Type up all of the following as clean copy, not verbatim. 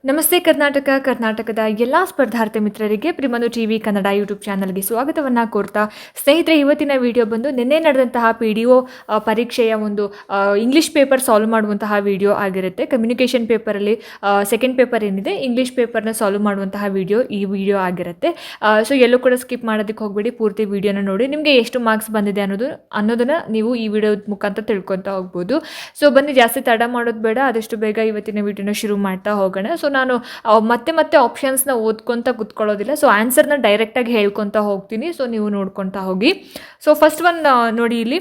ನಮಸ್ತೆ ಕರ್ನಾಟಕದ ಎಲ್ಲ ಸ್ಪರ್ಧಾರ್ಥಿ ಮಿತ್ರರಿಗೆ ಪ್ರಿಮನು ಟಿವಿ ಕನ್ನಡ ಯೂಟ್ಯೂಬ್ ಚಾನಲ್ಗೆ ಸ್ವಾಗತವನ್ನು ಕೋರ್ತಾ ಸ್ನೇಹಿತರೆ, ಇವತ್ತಿನ ವಿಡಿಯೋ ಬಂದು ನಿನ್ನೆ ನಡೆದಂತಹ PDO ಪರೀಕ್ಷೆಯ ಒಂದು ಇಂಗ್ಲೀಷ್ ಪೇಪರ್ ಸಾಲ್ವ್ ಮಾಡುವಂತಹ ವಿಡಿಯೋ ಆಗಿರುತ್ತೆ. ಕಮ್ಯುನಿಕೇಷನ್ ಪೇಪರಲ್ಲಿ ಸೆಕೆಂಡ್ ಪೇಪರ್ ಏನಿದೆ ಇಂಗ್ಲೀಷ್ ಪೇಪರ್ನ ಸಾಲ್ವ್ ಮಾಡುವಂತಹ ಈ ವಿಡಿಯೋ ಆಗಿರುತ್ತೆ. ಸೊ ಎಲ್ಲೂ ಕೂಡ ಸ್ಕಿಪ್ ಮಾಡೋದಕ್ಕೆ ಹೋಗಬೇಡಿ, ಪೂರ್ತಿ ವಿಡಿಯೋನ ನೋಡಿ. ನಿಮಗೆ ಎಷ್ಟು ಮಾರ್ಕ್ಸ್ ಬಂದಿದೆ ಅನ್ನೋದನ್ನು ನೀವು ಈ ವಿಡಿಯೋ ಮುಖಾಂತರ ತಿಳ್ಕೊತಾ ಹೋಗ್ಬೋದು. ಸೊ ಬನ್ನಿ, ಜಾಸ್ತಿ ತಡ ಮಾಡೋದು ಬೇಡ, ಆದಷ್ಟು ಬೇಗ ಇವತ್ತಿನ ವಿಡಿಯೋನ ಶುರು ಮಾಡ್ತಾ ಹೋಗೋಣ. ಸೊ ನಾನು ಮತ್ತೆ ಆಪ್ಷನ್ಸ್ನ ಓದ್ಕೊತ ಕೂತ್ಕೊಳ್ಳೋದಿಲ್ಲ. ಸೊ ಆನ್ಸರ್ನ ಡೈರೆಕ್ಟಾಗಿ ಹೇಳ್ಕೊತಾ ಹೋಗ್ತೀನಿ. ಸೊ ನೀವು ನೋಡ್ಕೊತಾ ಹೋಗಿ. ಸೊ ಫಸ್ಟ್ ಒನ್ ನೋಡಿ, ಇಲ್ಲಿ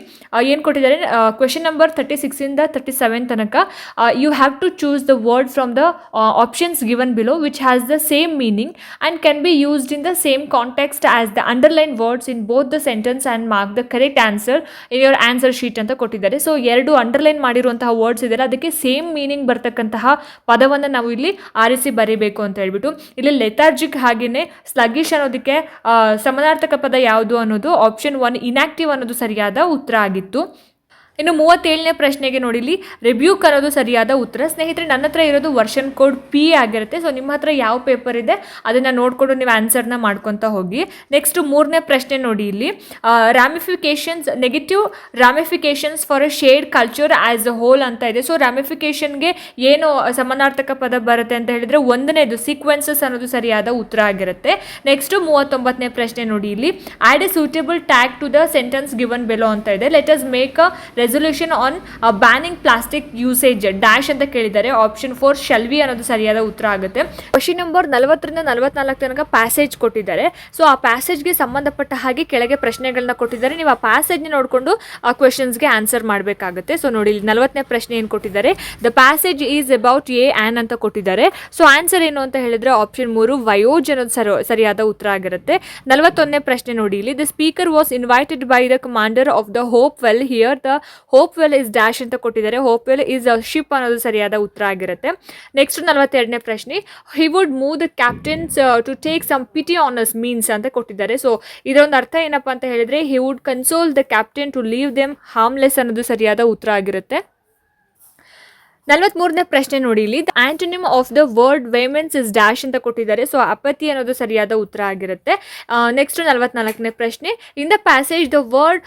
ಏನು ಕೊಟ್ಟಿದ್ದಾರೆ, ಕ್ವೆಶನ್ ನಂಬರ್ 36ಇಂದ 37 ತನಕ you have to choose the word from the options given below which has the same meaning and can be used in the same context as the underline words in both the sentence and mark the correct answer in your answer sheet ಅಂತ ಕೊಟ್ಟಿದ್ದಾರೆ. So ಎರಡು underline ಮಾಡಿರುವಂತಹ words ಇದೆಯಲ್ಲ, ಅದಕ್ಕೆ same meaning ಬರ್ತಕ್ಕಂತಹ ಪದವನ್ನು ನಾವು ಇಲ್ಲಿ ಆರಿಸಿ ಬರೀಬೇಕು ಅಂತ ಹೇಳ್ಬಿಟ್ಟು, ಇಲ್ಲಿ ಲೆಥಾರ್ಜಿಕ್ ಹಾಗೆಯೇ ಸ್ಲಗಿಶ್ ಅನ್ನೋದಕ್ಕೆ ಸಮಾನಾರ್ಥಕ ಪದ ಯಾವುದು ಅನ್ನೋದು ಆಪ್ಷನ್ 1 ಇನ್ಆಕ್ಟಿವ್ ಅನ್ನೋದು ಸರಿಯಾದ ಉತ್ತರ ಆಗಿತ್ತು. ಇನ್ನು 37ನೇ ಪ್ರಶ್ನೆಗೆ ನೋಡಿ, ಇಲ್ಲಿ ರಿಬ್ಯೂಕ್ ಅನ್ನೋದು ಸರಿಯಾದ ಉತ್ತರ. ಸ್ನೇಹಿತರೆ, ನನ್ನ ಹತ್ರ ಇರೋದು ವರ್ಷನ್ ಕೋಡ್ P ಆಗಿರುತ್ತೆ. ಸೊ ನಿಮ್ಮ ಹತ್ರ ಯಾವ ಪೇಪರ್ ಇದೆ ಅದನ್ನು ನೋಡಿಕೊಂಡು ನೀವು ಆನ್ಸರ್ನ ಮಾಡ್ಕೊತಾ ಹೋಗಿ. ನೆಕ್ಸ್ಟ್ 3ನೇ ಪ್ರಶ್ನೆ ನೋಡಿ, ಇಲ್ಲಿ ramifications, negative ramifications for a shared culture as a whole ಅಂತ ಇದೆ. ಸೊ ರಾಮಿಫಿಕೇಶನ್ಗೆ ಏನು ಸಮಾನಾರ್ಥಕ ಪದ ಬರುತ್ತೆ ಅಂತ ಹೇಳಿದ್ರೆ, ಒಂದನೇದು ಸೀಕ್ವೆನ್ಸಸ್ ಅನ್ನೋದು ಸರಿಯಾದ ಉತ್ತರ ಆಗಿರುತ್ತೆ. ನೆಕ್ಸ್ಟ್ 39ನೇ ಪ್ರಶ್ನೆ ನೋಡಿ, ಇಲ್ಲಿ add a suitable tag to the sentence given below ಅಂತ ಇದೆ. Let us make a resolution on banning plastic usage dash ಅಂತ ಕೇಳಿದ್ದಾರೆ. ಆಪ್ಷನ್ 4 ಶಲ್ ವಿ ಅನ್ನೋದು ಸರಿಯಾದ ಉತ್ತರ ಆಗುತ್ತೆ. ಕ್ವೆಶ್ಚನ್ ನಂಬರ್ 40ರಿಂದ 44 ತನಕ ಪ್ಯಾಸೇಜ್ ಕೊಟ್ಟಿದ್ದಾರೆ. ಸೊ ಆ ಪ್ಯಾಸೇಜ್ಗೆ ಸಂಬಂಧಪಟ್ಟ ಹಾಗೆ ಕೆಳಗೆ ಪ್ರಶ್ನೆಗಳನ್ನ ಕೊಟ್ಟಿದ್ದಾರೆ. ನೀವು ಆ ಪ್ಯಾಸೇಜ್ನ ನೋಡಿಕೊಂಡು ಆ ಕ್ವೆಶನ್ಸ್ಗೆ ಆನ್ಸರ್ ಮಾಡಬೇಕಾಗುತ್ತೆ. ಸೊ ನೋಡಿ, ಇಲ್ಲಿ 40ನೇ ಪ್ರಶ್ನೆ ಏನು ಕೊಟ್ಟಿದ್ದಾರೆ, the passage is about A an ಅಂತ ಕೊಟ್ಟಿದ್ದಾರೆ. ಸೊ ಆನ್ಸರ್ ಏನು ಅಂತ ಹೇಳಿದ್ರೆ ಆಪ್ಷನ್ 3 ವಯೋಜ್ ಅನ್ನೋದು ಸರಿಯಾದ ಉತ್ತರ ಆಗಿರುತ್ತೆ. 41ನೇ ಪ್ರಶ್ನೆ ನೋಡಿ, ಇಲ್ಲಿ the speaker was invited by the commander of the Hopewell here the Hopewell is dash ಅಂತ ಕೊಟ್ಟಿದ್ದಾರೆ. Hopewell is a ship ಅನ್ನೋದು ಸರಿಯಾದ ಉತ್ತರ ಆಗಿರುತ್ತೆ. ನೆಕ್ಸ್ಟ್ 42ನೇ ಪ್ರಶ್ನೆ, he would move the captains to take some pity on us means ಅಂತ ಕೊಟ್ಟಿದ್ದಾರೆ. ಸೊ ಇದೊಂದು ಅರ್ಥ ಏನಪ್ಪಾ ಅಂತ ಹೇಳಿದ್ರೆ, he would console the captain to leave them harmless ಅನ್ನೋದು ಸರಿಯಾದ ಉತ್ತರ ಆಗಿರುತ್ತೆ. 43ನೇ ಪ್ರಶ್ನೆ ನೋಡಿ, ಇಲ್ಲಿ the antonym of the word vehemence is dash ಅಂತ ಕೊಟ್ಟಿದ್ದಾರೆ. ಸೊ ಅಪತಿ ಅನ್ನೋದು ಸರಿಯಾದ ಉತ್ತರ ಆಗಿರುತ್ತೆ. ನೆಕ್ಸ್ಟ್ 44ನೇ ಪ್ರಶ್ನೆ, in the passage the word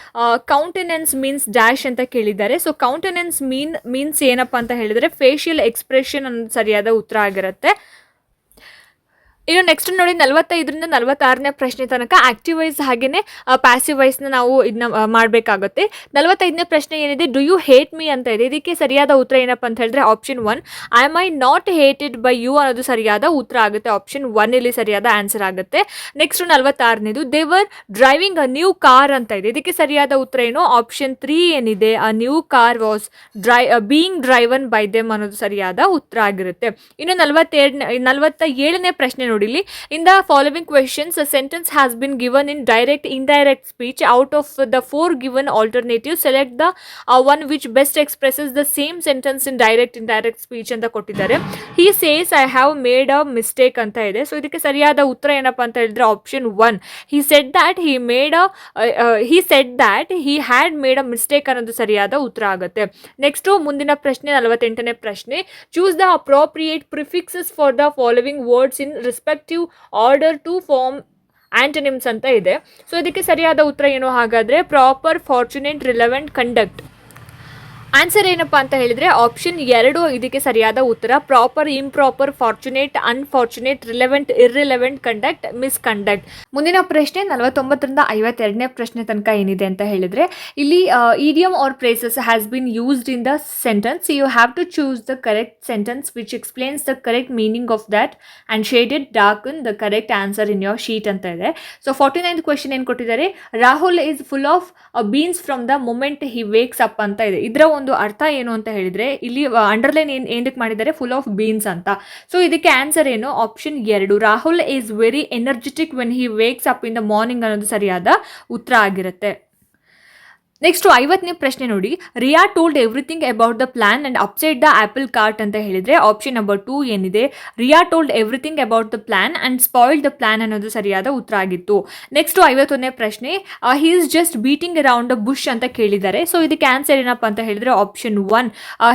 countenance means dash ಅಂತ ಕೇಳಿದ್ದಾರೆ. ಸೊ ಕೌಂಟೆನೆನ್ಸ್ ಮೀನ್ಸ್ ಏನಪ್ಪ ಅಂತ ಹೇಳಿದರೆ ಫೇಶಿಯಲ್ ಎಕ್ಸ್ಪ್ರೆಷನ್ ಅನ್ನೋದು ಸರಿಯಾದ ಉತ್ತರ ಆಗಿರುತ್ತೆ. ಇನ್ನು ನೆಕ್ಸ್ಟ್ ನೋಡಿ, 45ರಿಂದ 46ನೇ ಪ್ರಶ್ನೆ ತನಕ ಆಕ್ಟಿವ್ ವೈಸ್ ಹಾಗೆಯೇ ಪ್ಯಾಸಿವ್ ವೈಸ್ನ ನಾವು ಇದನ್ನ ಮಾಡಬೇಕಾಗುತ್ತೆ. 45ನೇ ಪ್ರಶ್ನೆ ಏನಿದೆ, ಡು ಯು ಹೇಟ್ ಮೀ ಅಂತ ಇದೆ. ಇದಕ್ಕೆ ಸರಿಯಾದ ಉತ್ತರ ಏನಪ್ಪ ಅಂತ ಹೇಳಿದ್ರೆ option 1 I may not hated by you ಅನ್ನೋದು ಸರಿಯಾದ ಉತ್ತರ ಆಗುತ್ತೆ. ಆಪ್ಷನ್ 1 ಇಲ್ಲಿ ಸರಿಯಾದ ಆನ್ಸರ್ ಆಗುತ್ತೆ. ನೆಕ್ಸ್ಟ್ 46ನೇದು, ದೇವರ್ ಡ್ರೈವಿಂಗ್ ಅ ನ್ಯೂ ಕಾರ್ ಅಂತ ಇದೆ. ಇದಕ್ಕೆ ಸರಿಯಾದ ಉತ್ತರ ಏನು, ಆಪ್ಷನ್ 3 ಏನಿದೆ, a new car was being driven by them ಅನ್ನೋದು ಸರಿಯಾದ ಉತ್ತರ ಆಗಿರುತ್ತೆ. ಇನ್ನು 47ನೇ ಪ್ರಶ್ನೆ ನೋಡಿ, in the following questions a sentence has been given in direct indirect speech. Out of the 4 given alternatives, select the one which best expresses the same sentence in direct indirect speech ಅಂತ ಕೊಟ್ಟಿದ್ದಾರೆ. he says I have made a mistake ಅಂತ ಇದೆ. So ಇದಕ್ಕೆ ಸರಿಯಾದ ಉತ್ತರ ಏನಪ್ಪಾ ಅಂತ ಹೇಳಿದ್ರೆ option 1 he said that he had made a mistake ಅನ್ನೋದು ಸರಿಯಾದ ಉತ್ತರ ಆಗುತ್ತೆ. ನೆಕ್ಸ್ಟ್ ಮುಂದಿನ ಪ್ರಶ್ನೆ 48ನೇ ಪ್ರಶ್ನೆ, choose the appropriate prefixes for the following words in respective order to form antonyms ಅಂತ ಇದೆ. ಸೊ ಇದಕ್ಕೆ ಸರಿಯಾದ ಉತ್ತರ ಏನು ಹಾಗಾದ್ರೆ, proper, fortunate, relevant, conduct. Answer ಏನಪ್ಪಾ ಅಂತ ಹೇಳಿದ್ರೆ ಆಪ್ಷನ್ 2 ಇದಕ್ಕೆ ಸರಿಯಾದ ಉತ್ತರ. Proper, improper, fortunate, unfortunate, relevant, irrelevant, conduct, misconduct. ಮುಂದಿನ ಪ್ರಶ್ನೆ 49ರಿಂದ 52ನೇ ಪ್ರಶ್ನೆ ತನಕ ಏನಿದೆ ಅಂತ ಹೇಳಿದ್ರೆ, ಇಲ್ಲಿ idiom or phrases has been used in the sentence. You have to choose the correct sentence which explains the correct meaning of that and shaded darken the correct answer in your sheet ಅಂತ ಇದೆ. So 49th question ಏನು ಕೊಟ್ಟಿದ್ದಾರೆ, Rahul is full of beans from the moment he wakes up ಅಂತ ಇದೆ. ಇದರ ಒಂದು ಅರ್ಥ ಏನು ಅಂತ ಹೇಳಿದ್ರೆ, ಇಲ್ಲಿ ಅಂಡರ್ಲೈನ್ ಏನಕ್ಕೆ ಮಾಡಿದ್ದಾರೆ, ಫುಲ್ ಆಫ್ ಬೀನ್ಸ್ ಅಂತ. ಸೊ ಇದಕ್ಕೆ ಆನ್ಸರ್ ಏನು, option 2 Rahul is very energetic when he wakes up in the morning ಅನ್ನೋದು ಸರಿಯಾದ ಉತ್ತರ ಆಗಿರುತ್ತೆ. ನೆಕ್ಸ್ಟ್ 50ನೇ ಪ್ರಶ್ನೆ ನೋಡಿ, Riya told everything about the plan and upset the apple cart ಅಂತ ಹೇಳಿದ್ರೆ ಆಪ್ಷನ್ ನಂಬರ್ 2 ಏನಿದೆ, Riya told everything about the plan and spoiled the plan ಅನ್ನೋದು ಸರಿಯಾದ ಉತ್ತರ ಆಗಿತ್ತು. ನೆಕ್ಸ್ಟ್ 51ನೇ ಪ್ರಶ್ನೆ, he is just beating around the bush ಅಂತ ಕೇಳಿದ್ದಾರೆ. ಸೊ ಇದಕ್ಕೆ ಆನ್ಸರ್ ಏನಪ್ಪ ಅಂತ ಹೇಳಿದ್ರೆ option 1,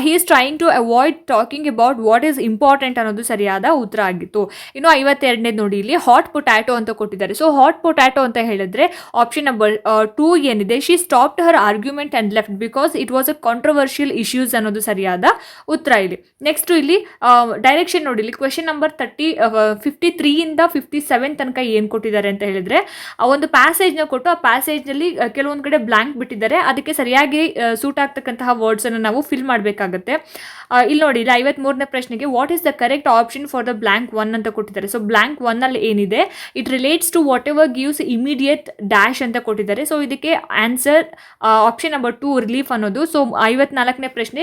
he is trying to avoid talking about what is important ಅನ್ನೋದು ಸರಿಯಾದ ಉತ್ತರ ಆಗಿತ್ತು. ಇನ್ನು 52ನೇ ನೋಡಿ, ಇಲ್ಲಿ ಹಾಟ್ ಪೊಟ್ಯಾಟೋ ಅಂತ ಕೊಟ್ಟಿದ್ದಾರೆ. ಸೊ ಹಾಟ್ ಪೊಟ್ಯಾಟೋ ಅಂತ ಹೇಳಿದ್ರೆ ಆಪ್ಷನ್ ನಂಬರ್ 2 ಏನಿದೆ, she stopped Har argument and left because it was a controversial issues ಅನ್ನೋದು ಸರಿಯಾದ ಉತ್ತರ ಇಲ್ಲಿ. ನೆಕ್ಸ್ಟ್ ಇಲ್ಲಿ ಡೈರೆಕ್ಷನ್ ನೋಡಿ, ಇಲ್ಲಿ ಕ್ವೆಶನ್ ನಂಬರ್ 53 ಇಂದ 57 ತನಕ ಏನು ಕೊಟ್ಟಿದ್ದಾರೆ ಅಂತ ಹೇಳಿದ್ರೆ ಒಂದು ಪ್ಯಾಸೇಜ್ನ ಕೊಟ್ಟು ಆ ಪ್ಯಾಸೇಜ್ನಲ್ಲಿ ಕೆಲವೊಂದು ಕಡೆ ಬ್ಲಾಂಕ್ ಬಿಟ್ಟಿದ್ದಾರೆ, ಅದಕ್ಕೆ ಸರಿಯಾಗಿ ಸೂಟ್ ಆಗ್ತಕ್ಕಂತಹ ವರ್ಡ್ಸನ್ನು ನಾವು ಫಿಲ್ ಮಾಡಬೇಕಾಗತ್ತೆ. ಇಲ್ಲಿ ನೋಡಿ, ಇಲ್ಲಿ 53ನೇ ಪ್ರಶ್ನೆಗೆ what is the correct option for the blank 1 ಅಂತ ಕೊಟ್ಟಿದ್ದಾರೆ. ಸೊ ಬ್ಲಾಂಕ್ 1 ಅಲ್ಲಿ ಏನಿದೆ, it relates to whatever gives immediate dash ಅಂತ ಕೊಟ್ಟಿದ್ದಾರೆ. ಸೊ ಇದಕ್ಕೆ ಆನ್ಸರ್ ಆಪ್ಷನ್ ನಂಬರ್ 2 ರಿಲೀಫ್ ಅನ್ನೋದು. ಸೊ 54ನೇ ಪ್ರಶ್ನೆ,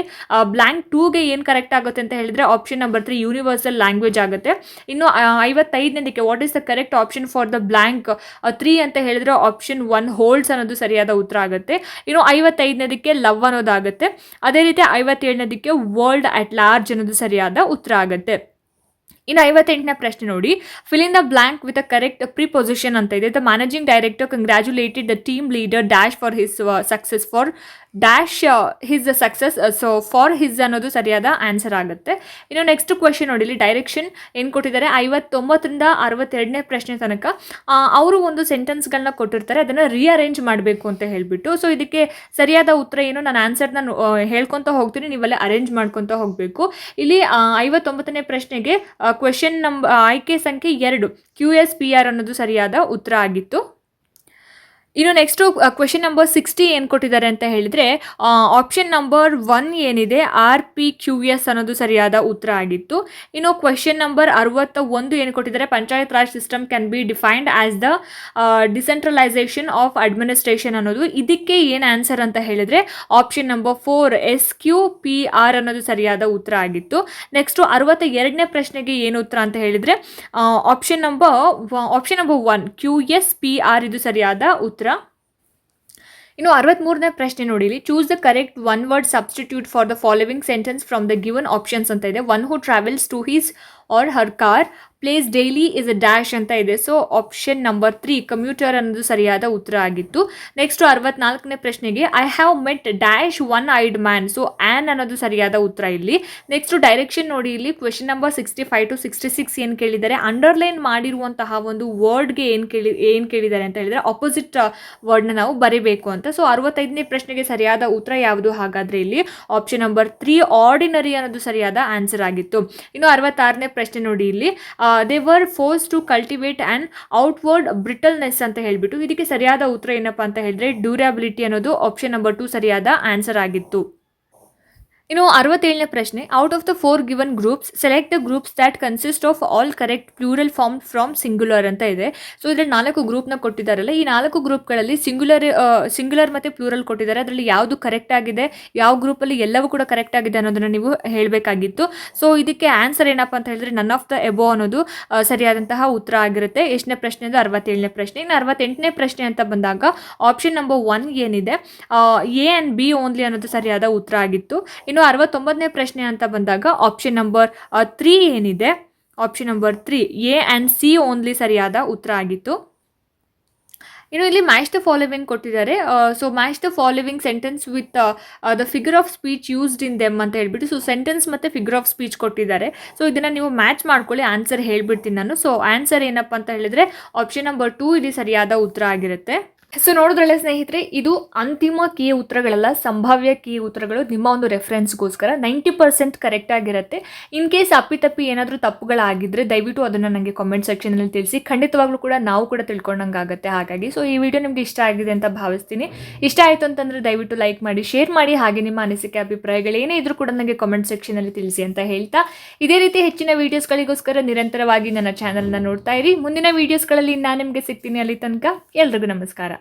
ಬ್ಲಾಂಕ್ 2ಗೆ ಏನು ಕರೆಕ್ಟ್ ಆಗುತ್ತೆ ಅಂತ ಹೇಳಿದ್ರೆ ಆಪ್ಷನ್ ನಂಬರ್ 3 ಯೂನಿವರ್ಸಲ್ ಲ್ಯಾಂಗ್ವೇಜ್ ಆಗುತ್ತೆ. ಇನ್ನು 55ನೇದಕ್ಕೆ what is the correct option for the blank 3 ಅಂತ ಹೇಳಿದ್ರೆ ಆಪ್ಷನ್ 1 ಹೋಲ್ಡ್ಸ್ ಅನ್ನೋದು ಸರಿಯಾದ ಉತ್ತರ ಆಗುತ್ತೆ. ಇನ್ನು 55ನೇದಕ್ಕೆ ಲವ್ ಅನ್ನೋದಾಗುತ್ತೆ. ಅದೇ ರೀತಿ 57ನೇದಕ್ಕೆ ವರ್ಲ್ಡ್ ಅಟ್ ಲಾರ್ಜ್ ಅನ್ನೋದು ಸರಿಯಾದ ಉತ್ತರ ಆಗುತ್ತೆ. ಇನ್ನು 58ನೇ ಪ್ರಶ್ನೆ ನೋಡಿ, fill in the blank with a correct preposition ಅಂತ ಇದೆ. The managing director congratulated the team leader dash for his success for dash his success. So for his ಅನ್ನೋದು ಸರಿಯಾದ ಆನ್ಸರ್ ಆಗುತ್ತೆ. ಇನ್ನು ನೆಕ್ಸ್ಟ್ ಕ್ವೆಶನ್ ನೋಡಿ, ಇಲ್ಲಿ ಡೈರೆಕ್ಷನ್ ಏನು ಕೊಟ್ಟಿದ್ದಾರೆ, 59ರಿಂದ 62ನೇ ಪ್ರಶ್ನೆ ತನಕ ಅವರು ಒಂದು ಸೆಂಟೆನ್ಸ್ಗಳನ್ನ ಕೊಟ್ಟಿರ್ತಾರೆ, ಅದನ್ನು ರೀಅರೇಂಜ್ ಮಾಡಬೇಕು ಅಂತ ಹೇಳಿಬಿಟ್ಟು. ಸೊ ಇದಕ್ಕೆ ಸರಿಯಾದ ಉತ್ತರ ಏನು, ನಾನು ಆನ್ಸರ್ನ ಹೇಳ್ಕೊತ ಹೋಗ್ತೀನಿ, ನೀವಲ್ಲೇ ಅರೇಂಜ್ ಮಾಡ್ಕೊತ ಹೋಗಬೇಕು. ಇಲ್ಲಿ 59ನೇ ಪ್ರಶ್ನೆಗೆ ಕ್ವೆಶನ್ ನಂಬರ್ ಆಯ್ಕೆ ಸಂಖ್ಯೆ 2 QSPR ಅನ್ನೋದು ಸರಿಯಾದ ಉತ್ತರ ಆಗಿತ್ತು. ಇನ್ನು ನೆಕ್ಸ್ಟು ಕ್ವೆಶನ್ ನಂಬರ್ 60 ಏನು ಕೊಟ್ಟಿದ್ದಾರೆ ಅಂತ ಹೇಳಿದರೆ ಆಪ್ಷನ್ ನಂಬರ್ 1 ಏನಿದೆ RPQS ಅನ್ನೋದು ಸರಿಯಾದ ಉತ್ತರ ಆಗಿತ್ತು. ಇನ್ನು ಕ್ವೆಶನ್ ನಂಬರ್ 61 ಏನು ಕೊಟ್ಟಿದ್ದಾರೆ, panchayat Raj system can be defined as the decentralisation of administration ಅನ್ನೋದು. ಇದಕ್ಕೆ ಏನು ಆನ್ಸರ್ ಅಂತ ಹೇಳಿದರೆ ಆಪ್ಷನ್ ನಂಬರ್ 4 SQPR ಅನ್ನೋದು ಸರಿಯಾದ ಉತ್ತರ ಆಗಿತ್ತು. ನೆಕ್ಸ್ಟು 62ನೇ ಪ್ರಶ್ನೆಗೆ ಏನು ಉತ್ತರ ಅಂತ ಹೇಳಿದರೆ ಆಪ್ಷನ್ ನಂಬರ್ 1 QSPR ಇದು ಸರಿಯಾದ ಉತ್ತರ. ಇನ್ನು 63ನೇ ಪ್ರಶ್ನೆ ನೋಡಿ, ಇಲ್ಲಿ choose the correct one word substitute for the following sentence from the given options ಅಂತ ಇದೆ. One who travels to his or her car place daily is a dash ಅಂತ ಇದೆ. ಸೊ ಆಪ್ಷನ್ ನಂಬರ್ 3 ಕಮ್ಯೂಟರ್ ಅನ್ನೋದು ಸರಿಯಾದ ಉತ್ತರ ಆಗಿತ್ತು. Next 64ನೇ ಪ್ರಶ್ನೆಗೆ I have met dash one eyed man. So an ಅನ್ನೋದು ಸರಿಯಾದ ಉತ್ತರ ಇಲ್ಲಿ. ನೆಕ್ಸ್ಟ್ ಡೈರೆಕ್ಷನ್ ನೋಡಿ, ಇಲ್ಲಿ ಕ್ವೆಶನ್ ನಂಬರ್ 65 to 66 ಏನು ಕೇಳಿದ್ದಾರೆ, ಅಂಡರ್ಲೈನ್ ಮಾಡಿರುವಂತಹ ಒಂದು ವರ್ಡ್ಗೆ ಏನು ಕೇಳಿದ್ದಾರೆ ಅಂತ ಹೇಳಿದರೆ ಅಪೋಸಿಟ್ ವರ್ಡ್ನ ನಾವು ಬರೀಬೇಕು ಅಂತ. ಸೊ 65ನೇ ಪ್ರಶ್ನೆಗೆ ಸರಿಯಾದ ಉತ್ತರ ಯಾವುದು, ಹಾಗಾದರೆ ಇಲ್ಲಿ ಆಪ್ಷನ್ ನಂಬರ್ 3 ಆರ್ಡಿನರಿ ಅನ್ನೋದು ಸರಿಯಾದ ಆನ್ಸರ್ ಆಗಿತ್ತು. ಇನ್ನು 66ನೇ ಪ್ರಶ್ನೆ ನೋಡಿ, ಇಲ್ಲಿ they were force to cultivate and outward brittleness ಅಂತ ಹೇಳಿಬಿಟ್ಟು. ಇದಕ್ಕೆ ಸರಿಯಾದ ಉತ್ತರ ಏನಪ್ಪ ಅಂತ ಹೇಳಿದ್ರೆ ಡ್ಯೂರಬಿಲಿಟಿ ಅನ್ನೋದು ಆಪ್ಷನ್ ನಂಬರ್ 2 ಸರಿಯಾದ ಆನ್ಸರ್ ಆಗಿತ್ತು. ಇನ್ನು 67ನೇ ಪ್ರಶ್ನೆ, out of the 4 given groups select the groups that consist of all correct plural form from singular ಅಂತ ಇದೆ. ಸೊ ಇದರಲ್ಲಿ 4 ಗ್ರೂಪ್ನ ಕೊಟ್ಟಿದ್ದಾರಲ್ಲ, ಈ 4 ಗ್ರೂಪ್ಗಳಲ್ಲಿ ಸಿಂಗ್ಯುಲರ್ ಮತ್ತು ಪ್ಲೂರಲ್ ಕೊಟ್ಟಿದ್ದಾರೆ. ಅದರಲ್ಲಿ ಯಾವುದು ಕರೆಕ್ಟ್ ಆಗಿದೆ, ಯಾವ ಗ್ರೂಪಲ್ಲಿ ಎಲ್ಲವೂ ಕೂಡ ಕರೆಕ್ಟ್ ಆಗಿದೆ ಅನ್ನೋದನ್ನು ನೀವು ಹೇಳಬೇಕಾಗಿತ್ತು. ಸೊ ಇದಕ್ಕೆ ಆನ್ಸರ್ ಏನಪ್ಪ ಅಂತ ಹೇಳಿದ್ರೆ ನನ್ ಆಫ್ ದ ಎಬೋ ಅನ್ನೋದು ಸರಿಯಾದಂತಹ ಉತ್ತರ ಆಗಿರುತ್ತೆ. ಎಷ್ಟನೇ ಪ್ರಶ್ನೆ ಅದು 67ನೇ ಪ್ರಶ್ನೆ. ಇನ್ನು 68ನೇ ಪ್ರಶ್ನೆ ಅಂತ ಬಂದಾಗ ಆಪ್ಷನ್ ನಂಬರ್ 1 ಏನಿದೆ A and B ಓನ್ಲಿ ಅನ್ನೋದು ಸರಿಯಾದ ಉತ್ತರ ಆಗಿತ್ತು. ಇನ್ನು 69ನೇ ಪ್ರಶ್ನೆ ಅಂತ ಬಂದಾಗ ಆಪ್ಷನ್ ನಂಬರ್ 3 ಏನಿದೆ, option number 3 A and C only ಸರಿಯಾದ ಉತ್ತರ ಆಗಿತ್ತು. ಇನ್ನು ಇಲ್ಲಿ ಮ್ಯಾಚ್ ದ ಫಾಲೋವಿಂಗ್ ಕೊಟ್ಟಿದ್ದಾರೆ. So match the following sentence with the figure of speech used in them ಅಂತ ಹೇಳ್ಬಿಟ್ಟು. ಸೊ ಸೆಂಟೆನ್ಸ್ ಮತ್ತು ಫಿಗರ್ ಆಫ್ ಸ್ಪೀಚ್ ಕೊಟ್ಟಿದ್ದಾರೆ. ಸೊ ಇದನ್ನು ನೀವು ಮ್ಯಾಚ್ ಮಾಡ್ಕೊಳ್ಳಿ, ಆನ್ಸರ್ ಹೇಳ್ಬಿಡ್ತೀನಿ ನಾನು. ಸೊ ಆನ್ಸರ್ ಏನಪ್ಪ ಅಂತ ಹೇಳಿದ್ರೆ ಆಪ್ಷನ್ ನಂಬರ್ 2 ಇಲ್ಲಿ ಸರಿಯಾದ ಉತ್ತರ ಆಗಿರುತ್ತೆ. ಸೊ ನೋಡಿದ್ರಲ್ಲ ಸ್ನೇಹಿತರೆ, ಇದು ಅಂತಿಮ ಕೀ ಉತ್ತರಗಳೆಲ್ಲ ಸಂಭಾವ್ಯ ಕೀ ಉತ್ತರಗಳು. ನಿಮ್ಮ ಒಂದು ರೆಫರೆನ್ಸ್ಗೋಸ್ಕರ 90% ಕರೆಕ್ಟ್ ಆಗಿರುತ್ತೆ. ಇನ್ ಕೇಸ್ ಅಪ್ಪಿತಪ್ಪಿ ಏನಾದರೂ ತಪ್ಪುಗಳಾಗಿದ್ದರೆ ದಯವಿಟ್ಟು ಅದನ್ನು ನನಗೆ ಕಾಮೆಂಟ್ ಸೆಕ್ಷನಲ್ಲಿ ತಿಳಿಸಿ. ಖಂಡಿತವಾಗ್ಲೂ ಕೂಡ ನಾವು ಕೂಡ ತಿಳ್ಕೊಂಡಂಗೆ ಆಗುತ್ತೆ. ಹಾಗಾಗಿ ಸೊ ಈ ವಿಡಿಯೋ ನಿಮಗೆ ಇಷ್ಟ ಆಗಿದೆ ಅಂತ ಭಾವಿಸ್ತೀನಿ. ಇಷ್ಟ ಆಯಿತು ಅಂತಂದರೆ ದಯವಿಟ್ಟು ಲೈಕ್ ಮಾಡಿ, ಶೇರ್ ಮಾಡಿ, ಹಾಗೆ ನಿಮ್ಮ ಅನಿಸಿಕೆ ಅಭಿಪ್ರಾಯಗಳು ಏನೇ ಇದ್ರೂ ಕೂಡ ನನಗೆ ಕಾಮೆಂಟ್ ಸೆಕ್ಷನಲ್ಲಿ ತಿಳಿಸಿ ಅಂತ ಹೇಳ್ತಾ, ಇದೇ ರೀತಿ ಹೆಚ್ಚಿನ ವೀಡಿಯೋಸ್ಗಳಿಗೋಸ್ಕರ ನಿರಂತರವಾಗಿ ನನ್ನ ಚಾನಲ್ನ ನೋಡ್ತಾ ಇರಿ. ಮುಂದಿನ ವೀಡಿಯೋಸ್ಗಳಲ್ಲಿ ನಾನು ನಿಮಗೆ ಸಿಗ್ತೀನಿ. ಅಲ್ಲಿ ತನಕ ಎಲ್ರಿಗೂ ನಮಸ್ಕಾರ.